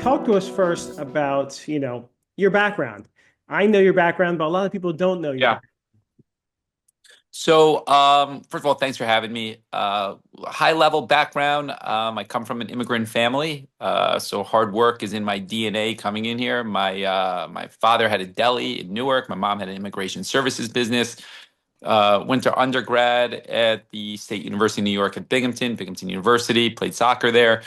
talk to us first about, your background. I know your background, but a lot of people don't know your Yeah. background. So, first of all, thanks for having me. High level background. I come from an immigrant family, so hard work is in my DNA coming in here. My father had a deli in Newark. My mom had an immigration services business. Went to undergrad at the State University of New York at Binghamton University. Played soccer there.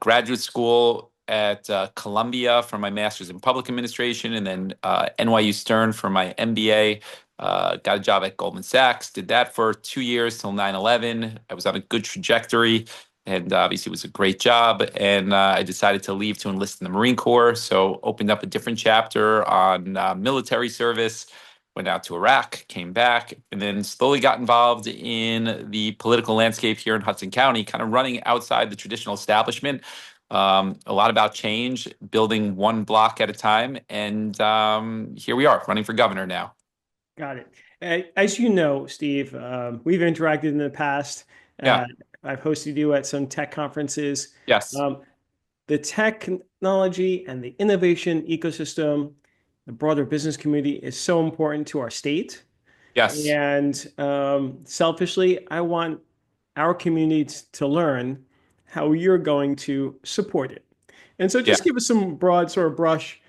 Graduate school at Columbia for my master's in public administration, and then NYU Stern for my MBA. Got a job at Goldman Sachs, did that for 2 years till 9/11. I was on a good trajectory, and obviously it was a great job. And I decided to leave to enlist in the Marine Corps. So opened up a different chapter on military service, went out to Iraq, came back, and then slowly got involved in the political landscape here in Hudson County, kind of running outside the traditional establishment. A lot about change, building one block at a time. And here we are, running for governor now. Got it. As you know, Steve, we've interacted in the past. Yeah. Uh, I've hosted you at some tech conferences. Yes. Um, the technology and the innovation ecosystem, the broader business community is so important to our state. Yes. And selfishly, I want our community to learn how you're going to support it. And so Yeah. just give us some broad sort of brush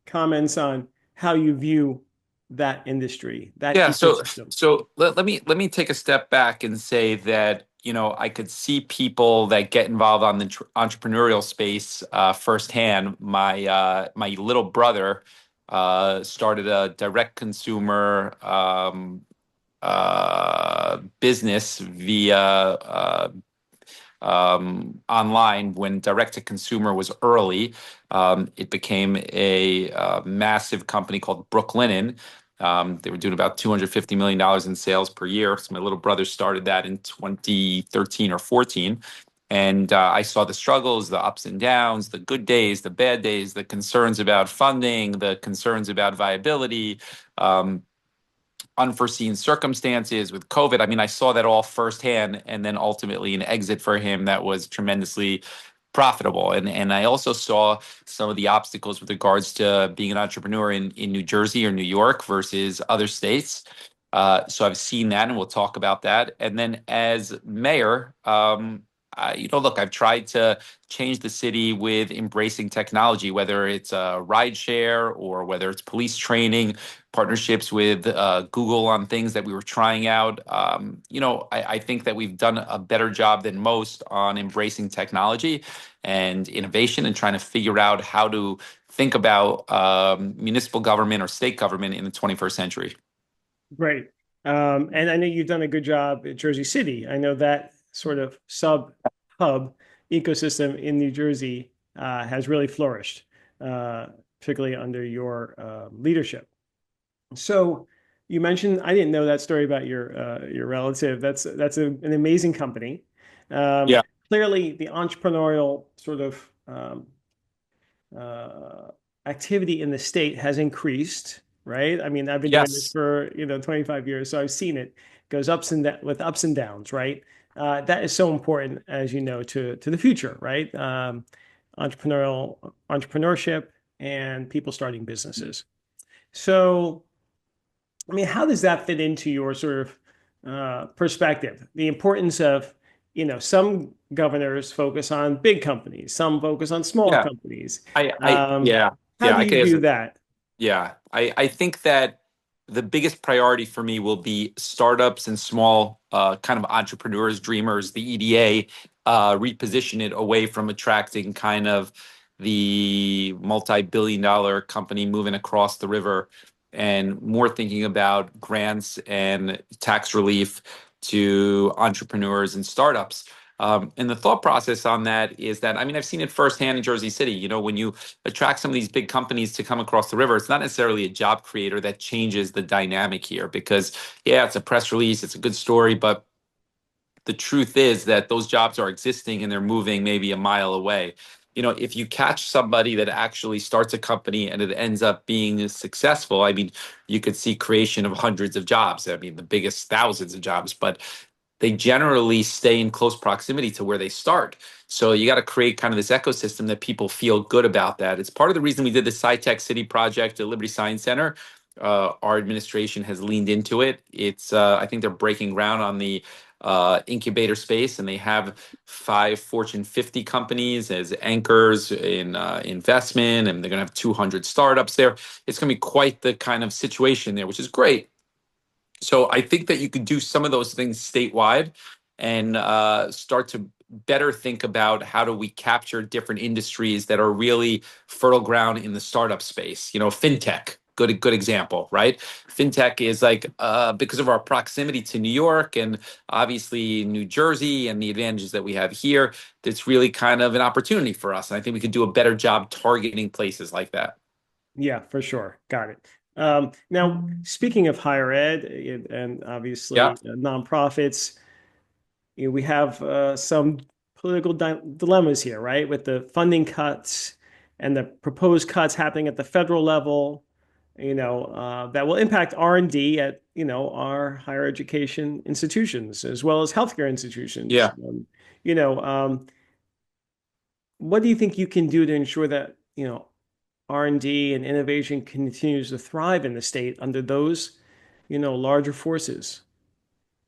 comments on how you view that industry, that Yeah. So ecosystem. so let me take a step back and say that, I could see people that get involved on the entrepreneurial space firsthand. My little brother started a direct consumer business via online when direct to consumer was early. It became a massive company called Brooklinen. They were doing about $250 million in sales per year. So my little brother started that in 2013 or 14. And I saw the struggles, the ups and downs, the good days, the bad days, the concerns about funding, the concerns about viability. Unforeseen circumstances with COVID. I mean, I saw that all firsthand, and then ultimately an exit for him that was tremendously profitable. And I also saw some of the obstacles with regards to being an entrepreneur in New Jersey or New York versus other states. So I've seen that, and we'll talk about that. And then as mayor, look, I've tried to change the city with embracing technology, whether it's ride share or whether it's police training, partnerships with Google on things that we were trying out. I think that we've done a better job than most on embracing technology and innovation and trying to figure out how to think about municipal government or state government in the 21st century. Great. And I know you've done a good job at Jersey City. I know that sort of sub hub ecosystem in New Jersey has really flourished, particularly under your leadership. So you mentioned I didn't know that story about your relative. An amazing company. Um, Yeah. Clearly, the entrepreneurial sort of uh, activity in the state has increased, right? I mean, I've been doing this Yes. for 25 years, so I've seen it goes with ups and downs, right? That is so important, as you know, to the future, right? Entrepreneurship and people starting businesses. So, I mean, how does that fit into your sort of perspective? The importance of, some governors focus on big companies, some focus on small Yeah. companies. Um, Yeah. how Yeah. do I you guess. view that? Yeah, I think that the biggest priority for me will be startups and small kind of entrepreneurs, dreamers, the EDA, reposition it away from attracting kind of the multi-billion dollar company moving across the river and more thinking about grants and tax relief to entrepreneurs and startups. And the thought process on that is that, I mean, I've seen it firsthand in Jersey City. When you attract some of these big companies to come across the river, it's not necessarily a job creator that changes the dynamic here because, yeah, it's a press release, it's a good story, but the truth is that those jobs are existing and they're moving maybe a mile away. If you catch somebody that actually starts a company and it ends up being successful, I mean, you could see creation of hundreds of jobs. I mean, the biggest thousands of jobs, but they generally stay in close proximity to where they start. So you got to create kind of this ecosystem that people feel good about that. It's part of the reason we did the SciTech City project at Liberty Science Center. Our administration has leaned into it. I think they're breaking ground on the incubator space, and they have 5 Fortune 50 companies as anchors in investment, and they're going to have 200 startups there. It's going to be quite the kind of situation there, which is great. So I think that you could do some of those things statewide and start to better think about how do we capture different industries that are really fertile ground in the startup space. Fintech, good example, right? Fintech is like because of our proximity to New York and obviously New Jersey and the advantages that we have here, it's really kind of an opportunity for us. And I think we could do a better job targeting places like that. Yeah, for sure. Got it. Now, speaking of higher ed and Yeah, obviously nonprofits, we have some political dilemmas here, right? With the funding cuts and the proposed cuts happening at the federal level, that will impact R&D at, our higher education institutions as well as healthcare institutions. yeah. You know, um, what do you think you can do to ensure that, R&D and innovation continues to thrive in the state under those, larger forces?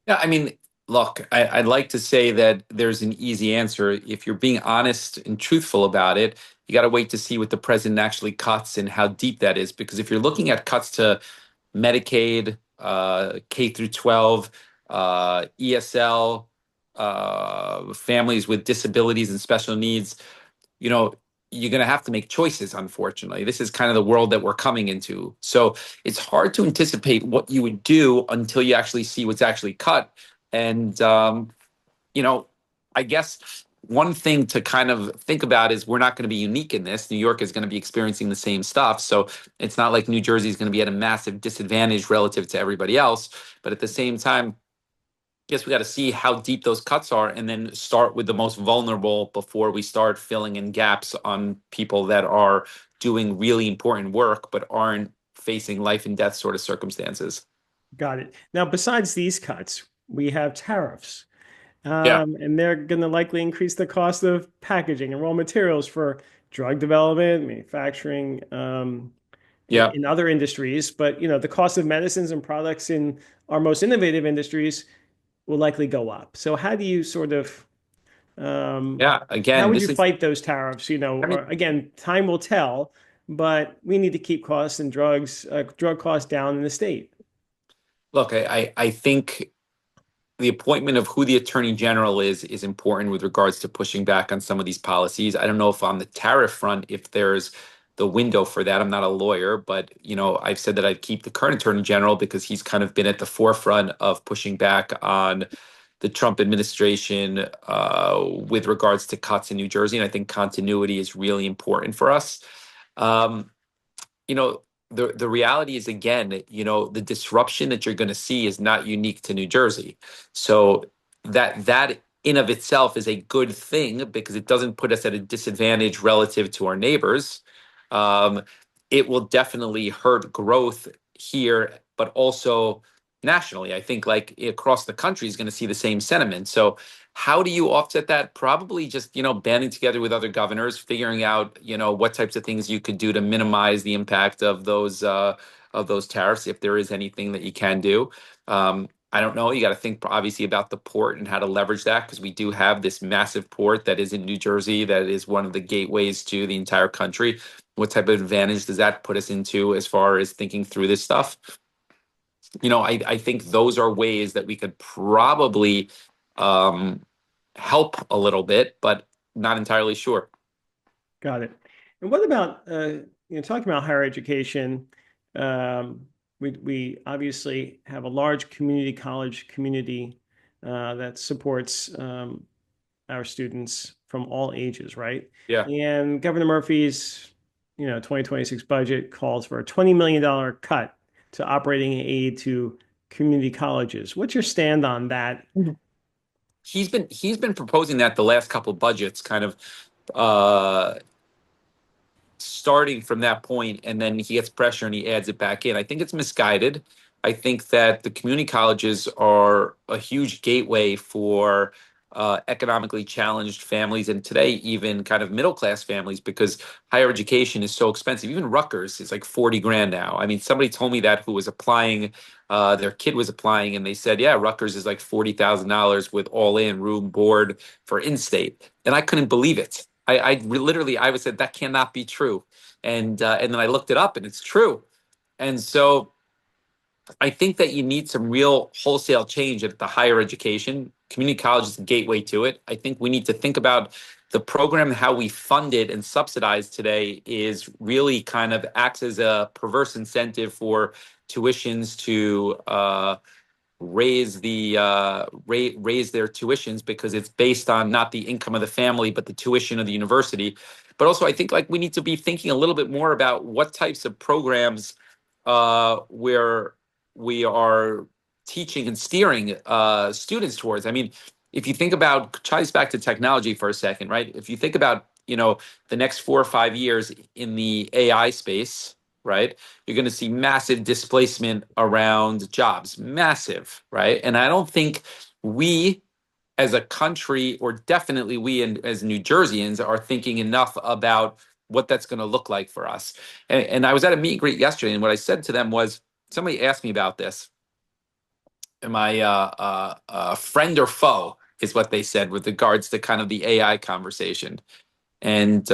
Yeah, I mean, look, I'd like to say that there's an easy answer. If you're being honest and truthful about it, you got to wait to see what the president actually cuts and how deep that is. Because if you're looking at cuts to Medicaid, K through 12, ESL, families with disabilities and special needs, you know, you're going to have to make choices, unfortunately. This is kind of the world that we're coming into. So it's hard to anticipate what you would do until you actually see what's actually cut. And, you know, I guess one thing to kind of think about is we're not going to be unique in this. New York is going to be experiencing the same stuff. So it's not like New Jersey is going to be at a massive disadvantage relative to everybody else. But at the same time, guess we got to see how deep those cuts are and then start with the most vulnerable before we start filling in gaps on people that are doing really important work but aren't facing life and death sort of circumstances. Got it. Now, besides these cuts, we have tariffs, Yeah. and they're going to likely increase the cost of packaging and raw materials for drug development, manufacturing, Yeah. in other industries. But the cost of medicines and products in our most innovative industries will likely go up. So, how do you sort of Yeah. how Again, would you this is, fight those tariffs? I mean, Or again, time will tell, but we need to keep costs and drug costs down in the state. look, I think the appointment of who the attorney general is important with regards to pushing back on some of these policies. I don't know if on the tariff front, if there's the window for that. I'm not a lawyer, but I've said that I'd keep the current attorney general because he's kind of been at the forefront of pushing back on the Trump administration with regards to cuts in New Jersey. And I think continuity is really important for us. Um, you know the reality is, again, the disruption that you're going to see is not unique to New Jersey. So that in of itself is a good thing because it doesn't put us at a disadvantage relative to our neighbors. um, it will definitely hurt growth here, but also nationally. I think like across the country is going to see the same sentiment. So how do you offset that? Probably just, banding together with other governors, figuring out, what types of things you could do to minimize the impact of those tariffs, if there is anything that you can do. I don't know. You got to think obviously about the port and how to leverage that because we do have this massive port that is in New Jersey that is one of the gateways to the entire country. What type of advantage does that put us into as far as thinking through this stuff? I think those are ways that we could probably um, help a little bit, but not entirely sure. Got it. And what about talking about higher education? Um, we obviously have a large community college community that supports our students from all ages, right? Yeah. And Governor Murphy's 2026 budget calls for a $20 million cut to operating aid to community colleges. What's your stand on that? Mhm. He's been proposing that the last couple of budgets, kind of uh, starting from that point, and then he gets pressure and he adds it back in. I think it's misguided. I think that the community colleges are a huge gateway for economically challenged families, and today even kind of middle class families, because higher education is so expensive. Even Rutgers is like 40 grand now. I mean, somebody told me that who was applying, their kid was applying, and they said, yeah, Rutgers is like $40,000 with all in room, board for in-state. And I couldn't believe it. Literally, I said that cannot be true. And then I looked it up and it's true. And so I think that you need some real wholesale change at the higher education. Community college is the gateway to it. I think we need to think about the program, how we fund it and subsidize today is really kind of acts as a perverse incentive for tuitions to raise their tuitions, because it's based on not the income of the family but the tuition of the university. But also I think like we need to be thinking a little bit more about what types of programs where we are teaching and steering students towards. I mean, if you think about, ties back to technology for a second, right? If you think about, the next 4 or 5 years in the AI space, right? You're going to see massive displacement around jobs, massive, right? And I don't think we as a country, or definitely we as New Jerseyans, are thinking enough about what that's going to look like for us. And I was at a meet and greet yesterday, and what I said to them was, somebody asked me about this. Am I a friend or foe? Is what they said with regards to kind of the AI conversation. And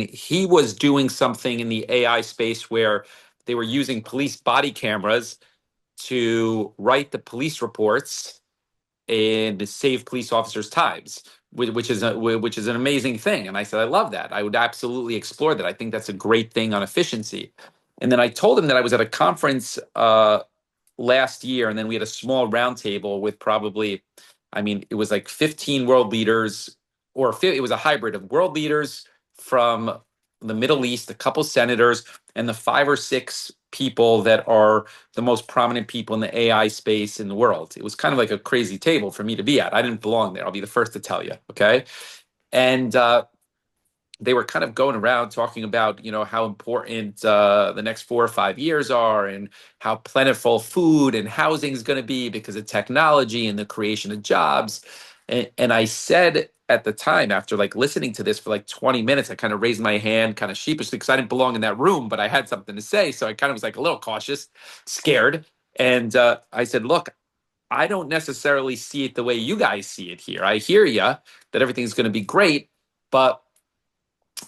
he was doing something in the AI space where they were using police body cameras to write the police reports and to save police officers' times, which is an amazing thing. And I said, I love that. I would absolutely explore that. I think that's a great thing on efficiency. And then I told him that I was at a conference last year, and then we had a small roundtable with probably, I mean, it was like 15 world leaders, or it was a hybrid of world leaders from the Middle East, a couple senators, and the 5 or 6 people that are the most prominent people in the AI space in the world. It was kind of like a crazy table for me to be at. I didn't belong there. I'll be the first to tell you. Okay. And they were kind of going around talking about, how important the next 4 or 5 years are, and how plentiful food and housing is going to be because of technology and the creation of jobs. And I said at the time, after like listening to this for like 20 minutes, I kind of raised my hand kind of sheepishly because I didn't belong in that room, but I had something to say. So I kind of was like a little cautious, scared. And I said, look, I don't necessarily see it the way you guys see it here. I hear you that everything's going to be great, but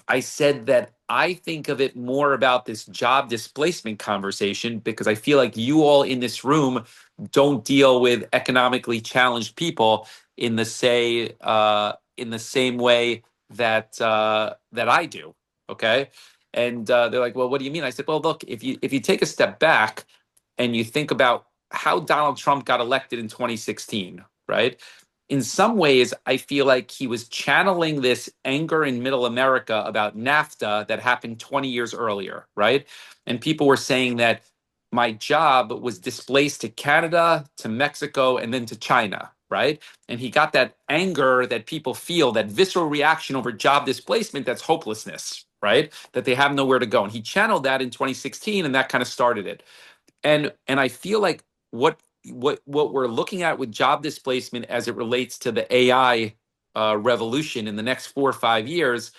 I said that I think of it more about this job displacement conversation, because I feel like you all in this room don't deal with economically challenged people in the same way that I do. Okay. And they're like, well, what do you mean? I said, well, look, if you take a step back and you think about how Donald Trump got elected in 2016, right? In some ways, I feel like he was channeling this anger in middle America about NAFTA that happened 20 years earlier, right? And people were saying that my job was displaced to Canada, to Mexico, and then to China, right? And he got that anger that people feel, that visceral reaction over job displacement, that's hopelessness, right? That they have nowhere to go. And he channeled that in 2016, and that kind of started it. And I feel like what we're looking at with job displacement as it relates to the AI revolution in the next 4 or 5 years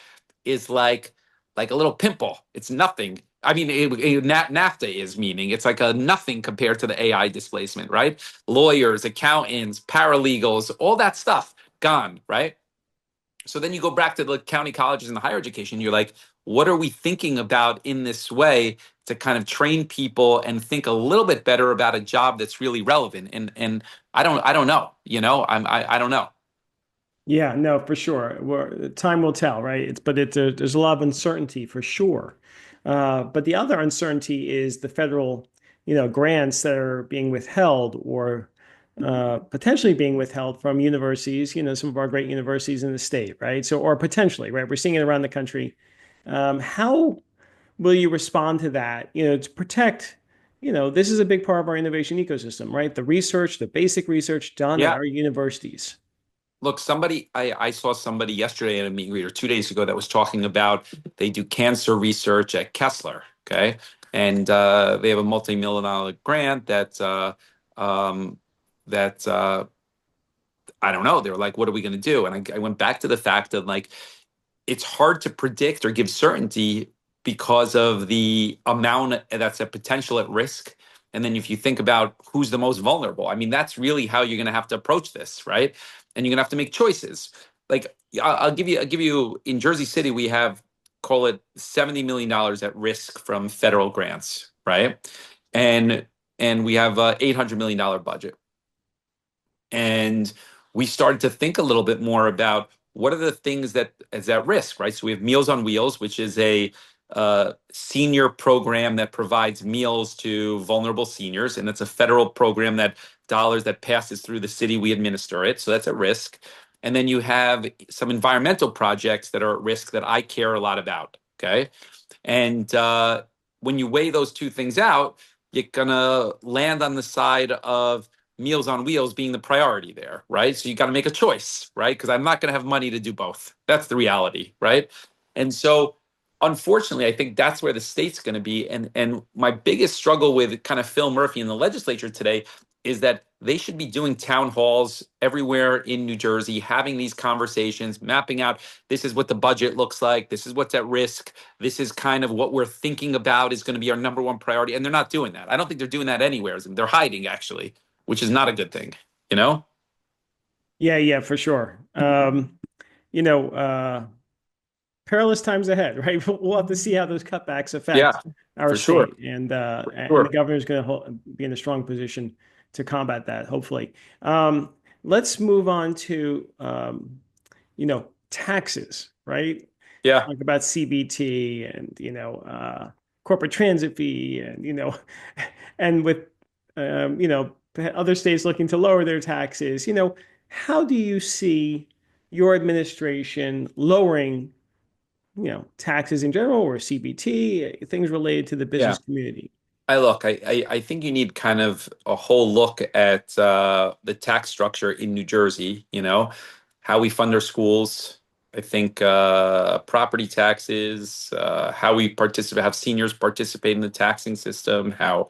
is like a little pimple. It's nothing. I mean, NAFTA is, meaning it's like a nothing compared to the AI displacement, right? Lawyers, accountants, paralegals, all that stuff gone, right? So then you go back to the county colleges and the higher education. You're like, what are we thinking about in this way to kind of train people and think a little bit better about a job that's really relevant? And I don't know. I don't know. Yeah, no, for sure. Time will tell, right? There's a lot of uncertainty for sure. But the other uncertainty is the federal, grants that are being withheld or potentially being withheld from universities, some of our great universities in the state, right? So, or potentially, right? We're seeing it around the country. How will you respond to that, to protect, this is a big part of our innovation ecosystem, right? The research, the basic research done at Yeah. our universities. Look, I saw somebody yesterday at a meet and greet, or 2 days ago, that was talking about they do cancer research at Kessler. Okay. And they have a multi-million dollar grant that I don't know. They were like, what are we going to do? And I went back to the fact of like, it's hard to predict or give certainty because of the amount that's a potential at risk. And then if you think about who's the most vulnerable, I mean, that's really how you're going to have to approach this, right? And you're going to have to make choices. Like I'll give you in Jersey City, we have call it $70 million at risk from federal grants, right? And and we have a $800 million budget. And we started to think a little bit more about what are the things that is at risk, right? So we have Meals on Wheels, which is a senior program that provides meals to vulnerable seniors, and it's a federal program that dollars that passes through the city, we administer it, so that's at risk. And then you have some environmental projects that are at risk that I care a lot about. Okay, and when you weigh those two things out, you're gonna land on the side of Meals on Wheels being the priority there, right? So you got to make a choice, right? Because I'm not going to have money to do both. That's the reality, right? And so, unfortunately, I think that's where the state's going to be. And my biggest struggle with kind of Phil Murphy in the legislature today is that they should be doing town halls everywhere in New Jersey, having these conversations, mapping out this is what the budget looks like, this is what's at risk, this is kind of what we're thinking about is going to be our number one priority. And they're not doing that. I don't think they're doing that anywhere. They're hiding actually, which is not a good thing, you know? Yeah, yeah, for sure. You know, perilous times ahead, right? We'll have to see how those cutbacks affect Yeah, our for sure. state, and the Sure. governor's going to be in a strong position to combat that, hopefully. Let's move on to taxes, right? Yeah. Talk about CBT and corporate transit fee, and and with other states looking to lower their taxes. How do you see your administration lowering taxes in general or CBT, things related to the Yeah. business community? I think you need kind of a whole look at the tax structure in New Jersey, how we fund our schools. I think property taxes, how we participate, have seniors participate in the taxing system, how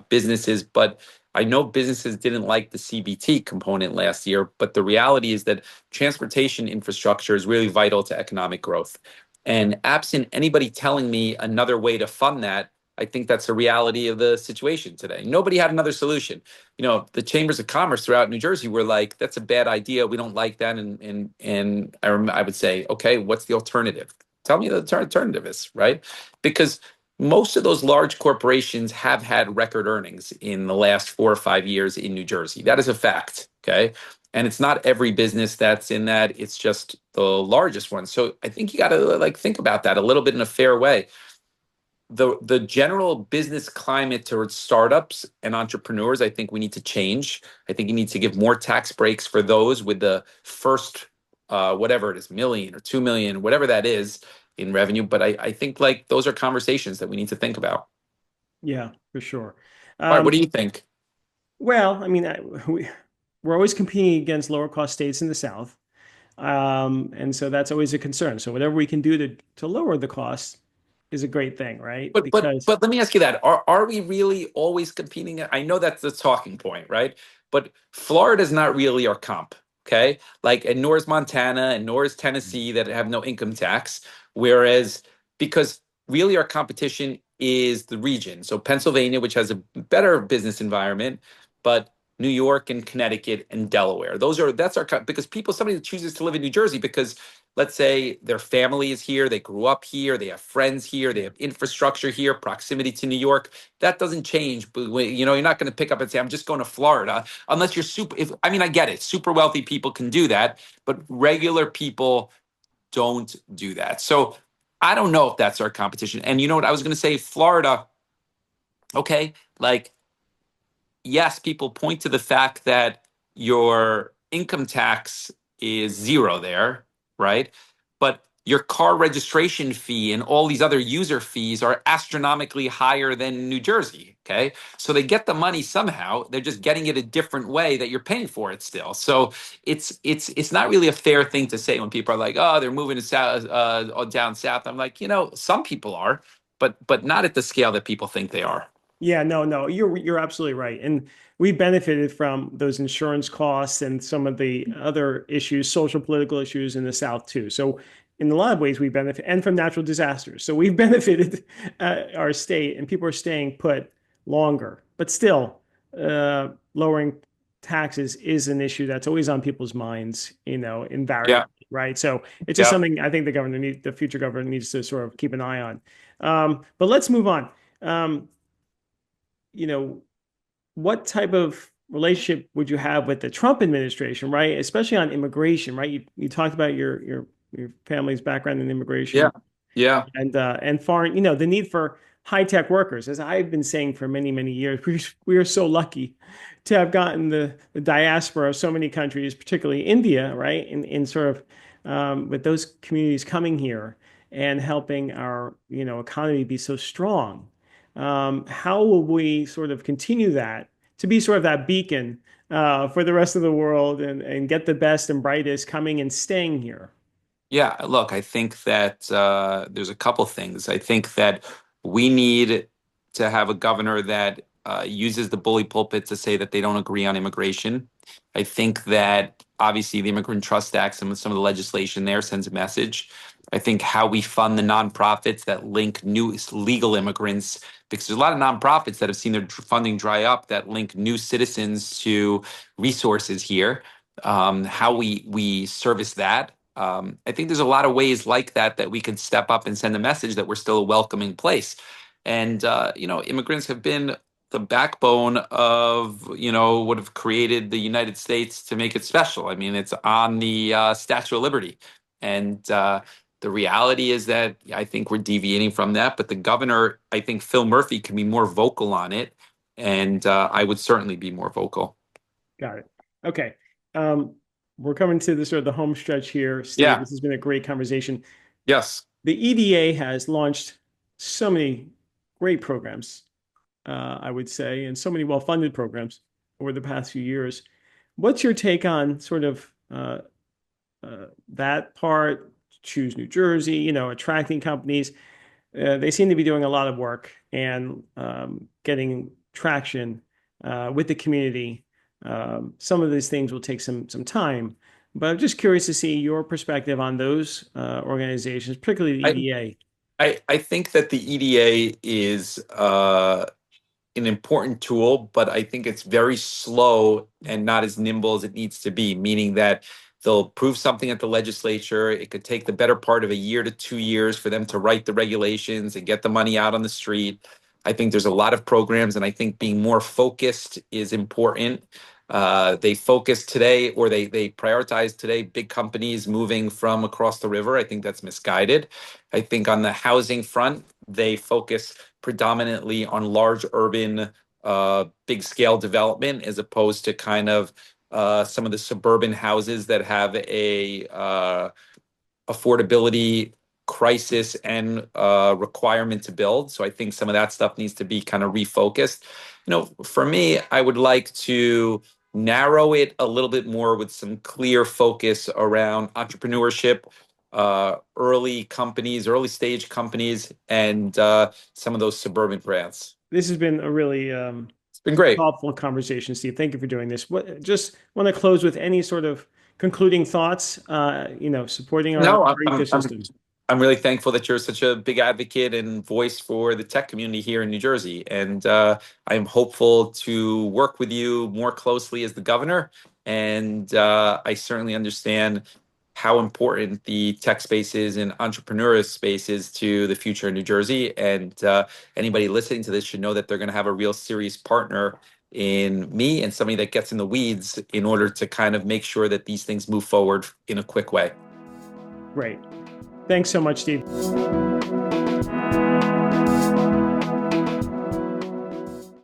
businesses, but I know businesses didn't like the CBT component last year, but the reality is that transportation infrastructure is really vital to economic growth. And absent anybody telling me another way to fund that, I think that's the reality of the situation today. Nobody had another solution. The chambers of commerce throughout New Jersey were like, "That's a bad idea. We don't like that." And I would say, "Okay, what's the alternative? Tell me the alternative is right," because most of those large corporations have had record earnings in the last 4 or 5 years in New Jersey. That is a fact. Okay. And it's not every business that's in that. It's just the largest one. So I think you got to like think about that a little bit in a fair way. The general business climate towards startups and entrepreneurs, I think we need to change. I think you need to give more tax breaks for those with the first whatever it is, million or 2 million, whatever that is in revenue. But I think like those are conversations that we need to think about. Yeah, for sure. All right, what Um, do you think? well, I mean, we're always competing against lower cost states in the South. And so that's always a concern. So whatever we can do to lower the cost is a great thing, right? Because But let me ask you that. Are we really always competing? I know that's the talking point, right? But Florida's not really our comp, okay? Like, and nor is Montana and nor is Tennessee that have no income tax. Whereas, because really our competition is the region. So Pennsylvania, which has a better business environment, but New York and Connecticut and Delaware. That's our because somebody chooses to live in New Jersey because let's say their family is here, they grew up here, they have friends here, they have infrastructure here, proximity to New York. That doesn't change. But you're not going to pick up and say, "I'm just going to Florida," unless you're super. If I mean, I get it. Super wealthy people can do that, but regular people don't do that. So I don't know if that's our competition. And you know what I was going to say? Florida. Okay, like yes, people point to the fact that your income tax is zero there, right? But your car registration fee and all these other user fees are astronomically higher than New Jersey. Okay. So they get the money somehow. They're just getting it a different way that you're paying for it still. So it's not really a fair thing to say when people are like, "Oh, they're moving to south down south." I'm like, some people are, but not at the scale that people think they are. Yeah, no, no, you're absolutely right. And we benefited from those insurance costs and some of the other issues, social political issues in the South too. So in a lot of ways we benefit and from natural disasters. So we've benefited our state and people are staying put longer. But still, lowering taxes is an issue that's always on people's minds, invariably, Yeah, right? So it's just yeah, something I think the future governor needs to sort of keep an eye on. But let's move on. Um, you know, what type of relationship would you have with the Trump administration, right? Especially on immigration, right? You talked about your family's background in yeah, immigration yeah, and foreign, the need for high tech workers. As I've been saying for many, many years, we are so lucky to have gotten the diaspora of so many countries, particularly India, right? In sort of with those communities coming here and helping our economy be so strong. How will we sort of continue that to be sort of that beacon for the rest of the world and get the best and brightest coming and staying here? yeah. Look, I think that there's a couple things. I think that we need to have a governor that uses the bully pulpit to say that they don't agree on immigration. I think that obviously the Immigrant Trust Act, some of the legislation there sends a message. I think how we fund the nonprofits that link new legal immigrants, because there's a lot of nonprofits that have seen their funding dry up that link new citizens to resources here. How we service that. I think there's a lot of ways like that that we could step up and send a message that we're still a welcoming place. And immigrants have been the backbone of what have created the United States to make it special. I mean, it's on the Statue of Liberty, and the reality is that I think we're deviating from that. But the governor, I think Phil Murphy, can be more vocal on it, and I would certainly be more vocal. Got it. Okay. Um, we're coming to the sort of the home stretch here, Steve. Yeah. This has been a great conversation. Yes. The EDA has launched so many great programs, I would say, and so many well-funded programs over the past few years. What's your take on sort of that part? Choose New Jersey, attracting companies. They seem to be doing a lot of work and getting traction with the community. Some of these things will take some time, but I'm just curious to see your perspective on those organizations, particularly the I, EDA. I think that the EDA is an important tool, but I think it's very slow and not as nimble as it needs to be, meaning that they'll prove something at the legislature. It could take the better part of a year to 2 years for them to write the regulations and get the money out on the street. I think there's a lot of programs, and I think being more focused is important. They focus today, or they prioritize today, big companies moving from across the river. I think that's misguided. I think on the housing front, they focus predominantly on large urban, big scale development as opposed to kind of some of the suburban houses that have a affordability crisis and requirement to build. So I think some of that stuff needs to be kind of refocused. For me, I would like to narrow it a little bit more with some clear focus around entrepreneurship, early companies, early stage companies, and some of those suburban brands. This has been a really It's been great. thoughtful conversation, Steve. Thank you for doing this. Just want to close with any sort of concluding thoughts, supporting our No, ecosystem. I'm really thankful that you're such a big advocate and voice for the tech community here in New Jersey. And I'm hopeful to work with you more closely as the governor. And I certainly understand how important the tech space is and entrepreneurial space is to the future of New Jersey. And anybody listening to this should know that they're going to have a real serious partner in me and somebody that gets in the weeds in order to kind of make sure that these things move forward in a quick way. Great. Thanks so much, Steve.